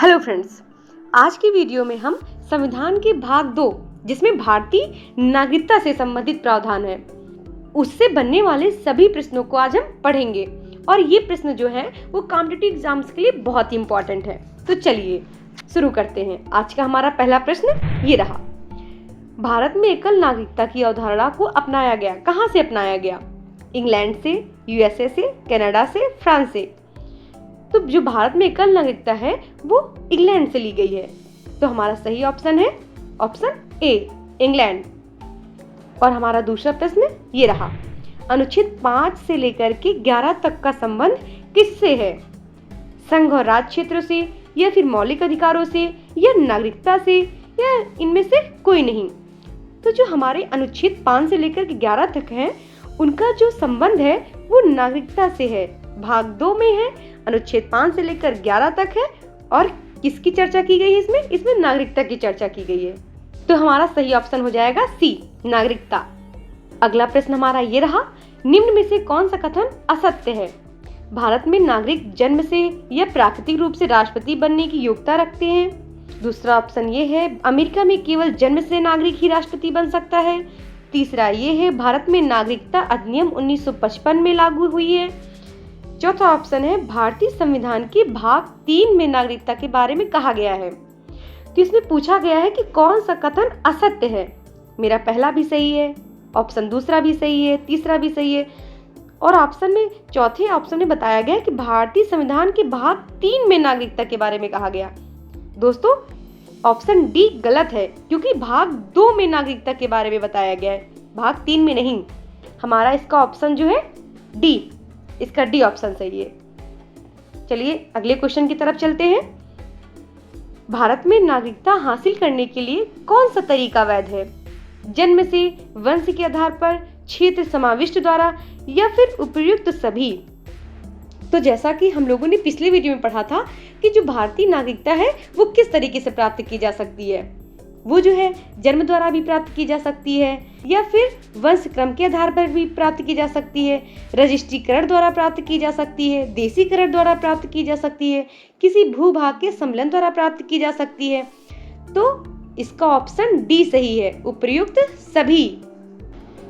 Hello friends, आज की video में हम संविधान के भाग 2 जिसमें भारतीय नागरिकता से संबंधित प्रावधान है उससे बनने वाले सभी प्रश्नों को आज हम पढ़ेंगे। और ये प्रश्न जो है वो कॉम्पिटिटिव एग्जाम्स के लिए बहुत ही इम्पोर्टेंट है। तो चलिए शुरू करते हैं। आज का हमारा पहला प्रश्न ये रहा। भारत में एकल नागरिकता की अवधारणा को अपनाया गया। कहाँ से अपनाया गया? इंग्लैंड से, यूएसए से, कनाडा से, फ्रांस से। तो जो भारत में एकल नागरिकता है वो इंग्लैंड से ली गई है। तो हमारा सही ऑप्शन है ऑप्शन ए, इंग्लैंड। और हमारा दूसरा प्रश्न ये रहा। अनुच्छेद 5 से लेकर के 11 तक का संबंध किससे है? संघ और राज्य क्षेत्रों से, या फिर मौलिक अधिकारों से, या नागरिकता से, या इनमें से कोई नहीं। तो जो हमारे अनुच्छेद 5 से लेकर के 11 तक है उनका जो संबंध है वो नागरिकता से है। भाग 2 में है, अनुच्छेद 5 से लेकर 11 तक है। और किसकी चर्चा की गई है इसमें? इसमें नागरिकता की चर्चा की गई है। तो हमारा सही ऑप्शन हो जाएगा सी, नागरिकता। अगला प्रश्न हमारा ये रहा। निम्न में से कौन सा कथन असत्य है? भारत में नागरिक जन्म से या प्राकृतिक रूप से राष्ट्रपति बनने की योग्यता रखते हैं। दूसरा ऑप्शन ये है, अमेरिका में केवल जन्म से नागरिक ही राष्ट्रपति बन सकता है। तीसरा ये है, भारत में नागरिकता अधिनियम 1955 में लागू हुई है। चौथा ऑप्शन है, भारतीय संविधान के भाग 3 में नागरिकता के बारे में कहा गया है। तो इसमें पूछा गया है कि कौन सा कथन असत्य है। मेरा पहला भी सही है, ऑप्शन दूसरा भी सही है, तीसरा भी सही है। और ऑप्शन में चौथे ऑप्शन में बताया गया है कि भारतीय संविधान के भाग 3 में नागरिकता के बारे में कहा गया। दोस्तों ऑप्शन डी गलत है, क्योंकि भाग 2 में नागरिकता के बारे में बताया गया है, भाग 3 में नहीं। हमारा इसका ऑप्शन जो है डी, इसका डी ऑप्शन सही है। चलिए अगले क्वेश्चन की तरफ चलते हैं। भारत में नागरिकता हासिल करने के लिए कौन सा तरीका वैध है? जन्म से, वंश के आधार पर, क्षेत्र समाविष्ट द्वारा, या फिर उपयुक्त सभी? तो जैसा कि हम लोगों ने पिछले वीडियो में पढ़ा था कि जो भारतीय नागरिकता है वो किस तरीके से प्राप्त की जा सकती है। वो जो है जन्म द्वारा भी प्राप्त की जा सकती है, या फिर वंश क्रम के आधार पर भी प्राप्त की जा सकती है, रजिस्ट्रीकरण द्वारा प्राप्त की जा सकती है, देशीकरण द्वारा प्राप्त की जा सकती है, किसी भूभाग के सम्मेलन द्वारा प्राप्त की जा सकती है। तो इसका ऑप्शन डी सही है, उपयुक्त सभी।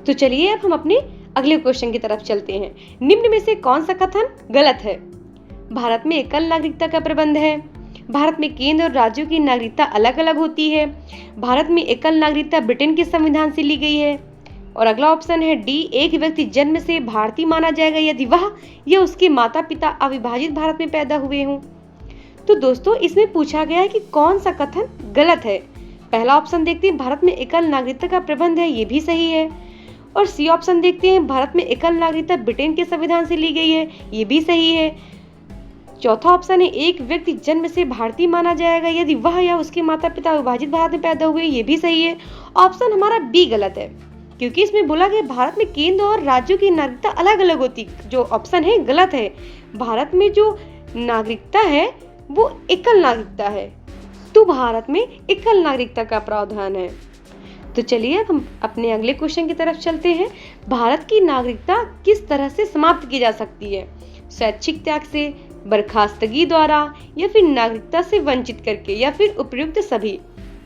तो चलिए अब हम अपने अगले क्वेश्चन की तरफ चलते हैं। निम्न में से कौन सा कथन गलत है? भारत में एकल नागरिकता का प्रबंध है। भारत में केंद्र और राज्यों की नागरिकता अलग अलग होती है। भारत में एकल नागरिकता ब्रिटेन के संविधान से ली गई है। और अगला ऑप्शन है डी, एक व्यक्ति जन्म से भारतीय माना जाएगा यदि वह या उसके माता पिता अविभाजित भारत में पैदा हुए हों। तो दोस्तों इसमें पूछा गया है कि कौन सा कथन गलत है। पहला ऑप्शन देखते हैं, भारत में एकल नागरिकता का प्रबंध है, ये भी सही है। और सी ऑप्शन देखते हैं, भारत में एकल नागरिकता ब्रिटेन के संविधान से ली गई है, ये भी सही है। चौथा ऑप्शन है, एक व्यक्ति जन्म से भारतीय माना जाएगा यदि वह या उसके माता पिता अविभाजित भारत में पैदा हुए, ये भी सही है। ऑप्शन हमारा बी गलत है, क्योंकि इसमें बोला गया भारत में केंद्र और राज्यों की नागरिकता अलग अलग होती। जो ऑप्शन है गलत है। भारत में जो नागरिकता है वो एकल नागरिकता है। तो भारत में एकल नागरिकता का प्रावधान है। तो चलिए अब हम अपने अगले क्वेश्चन की तरफ चलते हैं। भारत की नागरिकता किस तरह से समाप्त की जा सकती है? स्वैच्छिक त्याग से, बर्खास्तगी द्वारा, या फिर नागरिकता से वंचित करके, या फिर उपयुक्त सभी?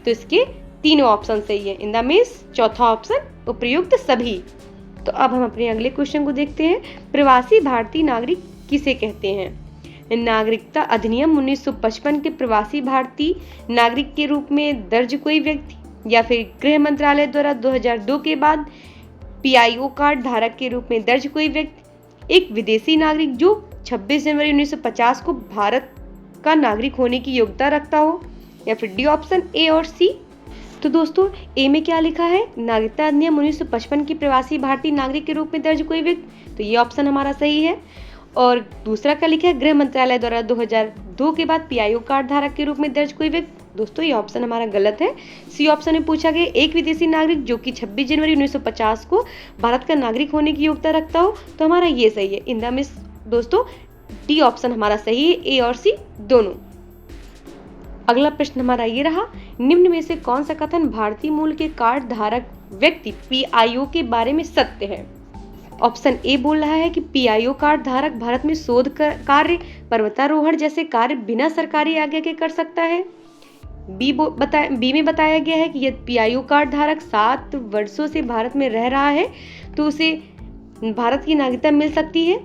तो इसके तीनों ऑप्शन सही है। इन द मीन्स चौथा ऑप्शन उपयुक्त सभी। तो अब हम अपने अगले क्वेश्चन को देखते हैं। प्रवासी भारतीय नागरिक किसे कहते हैं? नागरिकता अधिनियम 1955 के प्रवासी भारतीय नागरिक के रूप में दर्ज कोई व्यक्ति, या फिर गृह मंत्रालय द्वारा 2002 के बाद पीआईओ कार्ड धारक के रूप में दर्ज कोई व्यक्ति, एक विदेशी नागरिक जो 26 जनवरी 1950 को भारत का नागरिक होने की योग्यता रखता हो, या फिर डी ऑप्शन ए और सी? तो दोस्तों ए में क्या लिखा है? नागरिकता अधिनियम 1955 की प्रवासी भारतीय नागरिक के रूप में दर्ज कोई व्यक्ति, तो ये ऑप्शन हमारा सही है। और दूसरा क्या लिखा है? गृह मंत्रालय द्वारा 2002 के बाद पीआईओ कार्ड धारक के रूप में दर्ज कोई व्यक्ति। दोस्तों ये ऑप्शन हमारा गलत है। सी ऑप्शन में पूछा गया एक विदेशी नागरिक जो कि 26 जनवरी 1950 को भारत का नागरिक होने की योग्यता रखता हो, तो हमारा ये सही है। इन द मिस दोस्तों डी ऑप्शन हमारा सही है, ए और सी दोनों। अगला प्रश्न हमारा ये रहा। निम्न में से कौन सा कथन भारतीय मूल के कार्ड धारक व्यक्ति पीआईओ के बारे में सत्य है? ऑप्शन ए बोल रहा है कि पीआईओ कार्ड धारक भारत में शोध कार्य पर्वतारोहण जैसे कार्य बिना सरकारी आज्ञा के कर सकता है। बी में बताया गया है कि यदि पीआईओ कार्ड धारक 7 वर्षों से भारत में रह रहा है तो उसे भारत की नागरिकता मिल सकती है।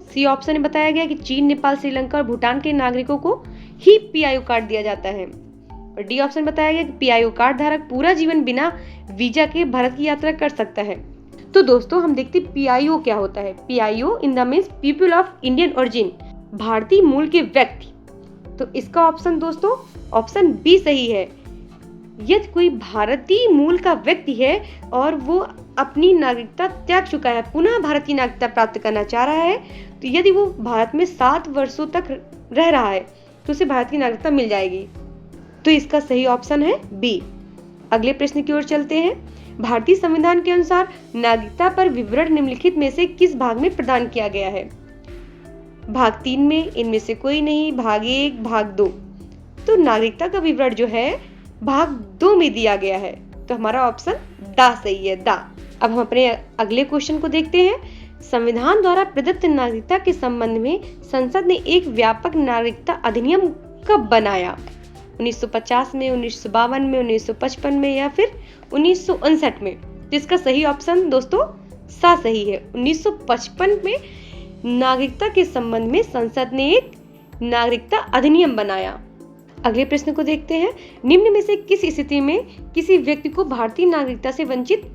सी ऑप्शन में बताया गया कि चीन, नेपाल, श्रीलंका और भूटान के नागरिकों को ही पीआईओ कार्ड दिया जाता है। और डी ऑप्शन बताया गया कि पीआईओ कार्ड धारक पूरा जीवन बिना वीजा के भारत की यात्रा कर सकता है। तो दोस्तों हम देखते हैं पीआईओ क्या होता है। PIO in the means people of Indian origin, भारतीय मूल के व्यक्ति। तो इसका ऑप्शन दोस्तों ऑप्शन बी सही है। यदि कोई भारतीय मूल का व्यक्ति है और वो अपनी नागरिकता त्याग चुका है, पुनः भारत की नागरिकता प्राप्त करना चाह रहा है, तो यदि वो भारत में 7 वर्षों तक रह रहा है तो उसे भारत की नागरिकता मिल जाएगी। तो इसका सही ऑप्शन है बी। अगले प्रश्न की ओर चलते हैं। भारतीय संविधान के अनुसार नागरिकता पर विवरण निम्नलिखित में से किस भाग में प्रदान किया गया है? भाग 3 में, इनमें से कोई नहीं, भाग 1, भाग 2। तो नागरिकता का विवरण जो है भाग 2 में दिया गया है। तो हमारा ऑप्शन दा सही है, दा। अब हम अपने अगले क्वेश्चन को देखते हैं। संविधान द्वारा प्रदत्त नागरिकता के संबंध में संसद ने एक व्यापक नागरिकता अधिनियम कब बनाया? 1950 में, 1952 में, 1955 में या फिर 1959 में? तो इसका सही ऑप्शन दोस्तों सा सही है। 1955 में नागरिकता के संबंध में संसद ने एक नागरिकता अधिनियम बनाया। अगले प्रश्न को देखते हैं। निम्न में से किस स्थिति में किसी व्यक्ति को भारतीय नागरिकता से वंचित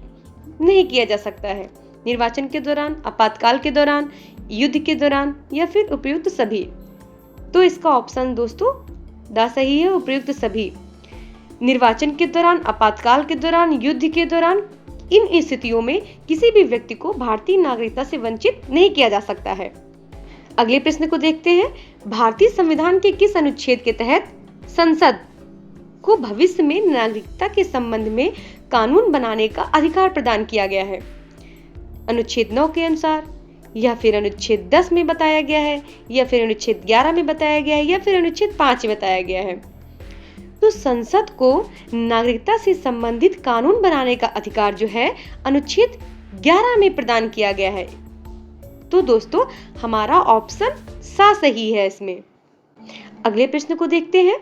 नहीं किया जा सकता है? निर्वाचन के दौरान, आपातकाल के दौरान, युद्ध के दौरान या फिर उपयुक्त सभी? तो इसका ऑप्शन दोस्तों दा सही है, उपयुक्त सभी। निर्वाचन के दौरान, आपातकाल के दौरान, युद्ध के दौरान, इन स्थितियों में किसी भी व्यक्ति को भारतीय नागरिकता से वंचित नहीं किया जा सकता है। अगले प्रश्न को देखते हैं। भारतीय संविधान के किस अनुच्छेद के तहत संसद को भविष्य में नागरिकता के संबंध में कानून बनाने का अधिकार प्रदान किया गया है? अनुच्छेद 9 के अनुसार, या फिर अनुच्छेद 10 में बताया गया है, या फिर अनुच्छेद 11 में बताया गया है, या फिर अनुच्छेद 5 में बताया गया है? तो संसद को नागरिकता से संबंधित कानून बनाने का अधिकार जो है अनुच्छेद 11 में प्रदान किया गया है। तो दोस्तों हमारा ऑप्शन सा सही है इसमें। अगले प्रश्न को देखते हैं।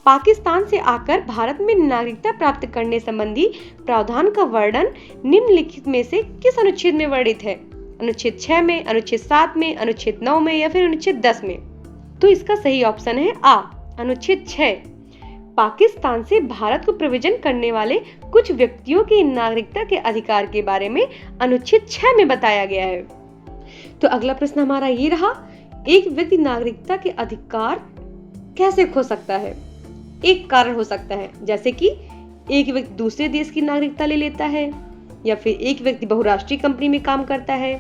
पाकिस्तान से आकर भारत में नागरिकता प्राप्त करने संबंधी प्रावधान का वर्णन निम्नलिखित में से किस अनुच्छेद में वर्णित है? अनुच्छेद 6 में, अनुच्छेद 7 में, अनुच्छेद 9 में या फिर अनुच्छेद 10 में? तो इसका सही ऑप्शन है आ, अनुच्छेद 6। पाकिस्तान से भारत को प्रव्रजन करने वाले कुछ व्यक्तियों की नागरिकता के अधिकार के बारे में अनुच्छेद 6 में बताया गया है। तो अगला प्रश्न हमारा ये रहा, एक व्यक्ति नागरिकता के अधिकार कैसे खो सकता है? एक कारण हो सकता है, जैसे कि एक व्यक्ति दूसरे देश की नागरिकता ले लेता है, या फिर एक व्यक्ति बहुराष्ट्रीय कंपनी में काम करता है।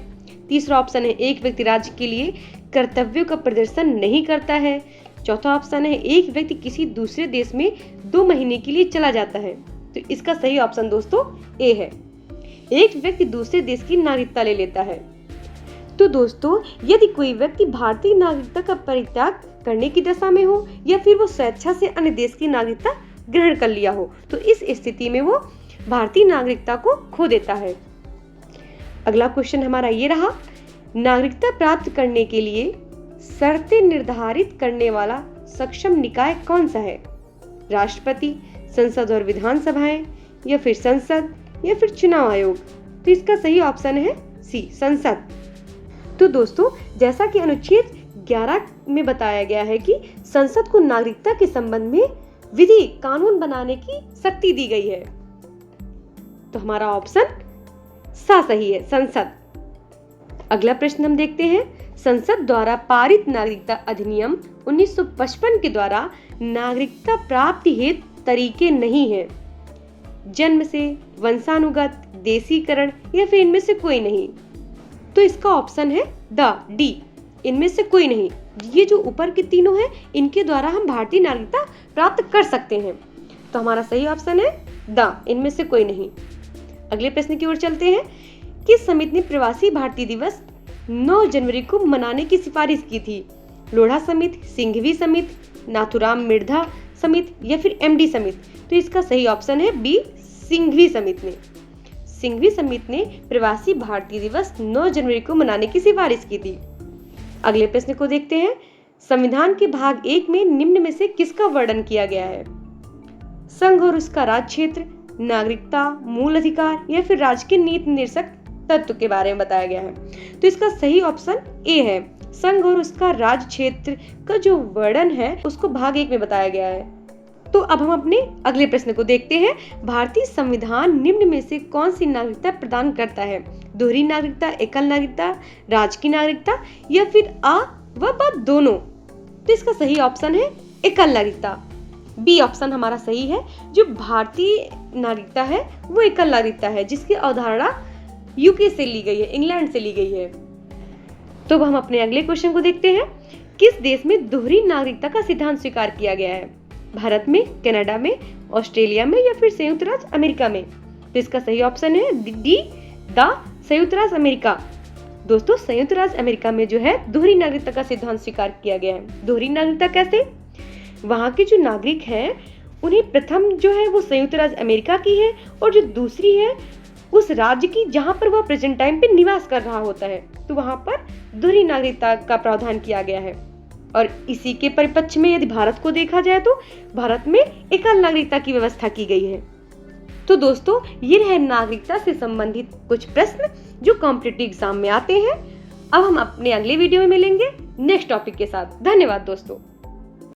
तीसरा ऑप्शन है एक व्यक्ति राज्य के लिए कर्तव्यों का प्रदर्शन नहीं करता है। चौथा ऑप्शन है एक व्यक्ति किसी दूसरे देश में 2 महीने के लिए चला जाता है। तो इसका सही ऑप्शन दोस्तों ए है, एक व्यक्ति दूसरे देश की नागरिकता ले लेता है। तो दोस्तों यदि कोई व्यक्ति भारतीय नागरिकता का परित्याग करने की दशा में हो या फिर वो स्वेच्छा से अन्य देश की नागरिकता ग्रहण कर लिया हो, तो इस स्थिति में वो भारतीय नागरिकता को खो देता है। अगला क्वेश्चन हमारा ये रहा, नागरिकता प्राप्त करने के लिए शर्तें निर्धारित करने वाला सक्षम निकाय कौन सा है? राष्ट्रपति, संसद और विधानसभाएं, या फिर संसद, या फिर चुनाव आयोग? तो इसका सही ऑप्शन है सी, संसद। तो दोस्तों जैसा कि अनुच्छेद 11 में बताया गया है कि संसद को नागरिकता के संबंध में विधि कानून बनाने की शक्ति दी गई है। तो हमारा ऑप्शन सा सही है, संसद। अगला प्रश्न हम देखते हैं। संसद द्वारा पारित नागरिकता अधिनियम 1955 के द्वारा नागरिकता प्राप्ति हेतु तरीके नहीं है। जन्म से, वंशानुगत, देशीकरण या फिर इनमें से कोई नहीं? तो इसका ऑप्शन है डी, इनमें से कोई नहीं। ये जो ऊपर के तीनों हैं इनके द्वारा हम भारतीय नागरिकता प्राप्त कर सकते हैं। तो हमारा सही ऑप्शन है द, इनमें से कोई नहीं। अगले प्रश्न की ओर चलते हैं। किस समिति ने प्रवासी भारतीय दिवस 9 जनवरी को मनाने की सिफारिश की थी? लोढ़ा समिति, सिंघवी समिति, नाथुराम मिर्धा समिति या फिर एमडी समिति? तो इसका सही ऑप्शन है बी, सिंघवी समिति ने। सिंघवी समिति ने प्रवासी भारतीय दिवस 9 जनवरी को मनाने की सिफारिश की थी। अगले प्रश्न को देखते हैं। संविधान के भाग 1 में निम्न में से किसका वर्णन किया गया है? संघ और उसका राज क्षेत्र, नागरिकता, मूल अधिकार या फिर राज्य के नीति निर्देशक तत्व के बारे में बताया गया है। तो इसका सही ऑप्शन ए है। संघ और उसका राज क्षेत्र का जो वर्णन है उसको भाग 1 में बताया गया है। तो अब हम अपने अगले प्रश्न को देखते हैं। भारतीय संविधान निम्न में से कौन सी नागरिकता प्रदान करता है? दोहरी नागरिकता, एकल नागरिकता, राज्य की नागरिकता या फिर आ व ब दोनों? तो इसका सही ऑप्शन है एकल नागरिकता। बी ऑप्शन हमारा सही है। जो भारतीय नागरिकता है वो एकल नागरिकता है, जिसकी अवधारणा यूके से ली गई है, इंग्लैंड से ली गई है। तो हम अपने अगले क्वेश्चन को देखते हैं। किस देश में दोहरी नागरिकता का सिद्धांत स्वीकार किया गया है? भारत में, कनाडा में, ऑस्ट्रेलिया में या फिर संयुक्त राज्य अमेरिका में? तो इसका सही ऑप्शन है डी द संयुक्त राज्य अमेरिका। दोस्तों, संयुक्त राज्य अमेरिका में जो है दोहरी नागरिकता का सिद्धांत स्वीकार किया गया है। दोहरी नागरिकता कैसे? वहाँ के जो नागरिक हैं उन्हें प्रथम जो है वो संयुक्त राज्य अमेरिका की है और जो दूसरी है उस राज्य की जहाँ पर वह प्रेजेंट टाइम पे निवास कर रहा होता है। तो वहाँ पर दोहरी नागरिकता का प्रावधान किया गया है। और इसी के परिप्रेक्ष्य में यदि भारत को देखा जाए तो भारत में एकल नागरिकता की व्यवस्था की गई है। तो दोस्तों, ये रहे नागरिकता से संबंधित कुछ प्रश्न जो कॉम्पिटिटिव एग्जाम में आते हैं। अब हम अपने अगले वीडियो में मिलेंगे नेक्स्ट टॉपिक के साथ। धन्यवाद दोस्तों।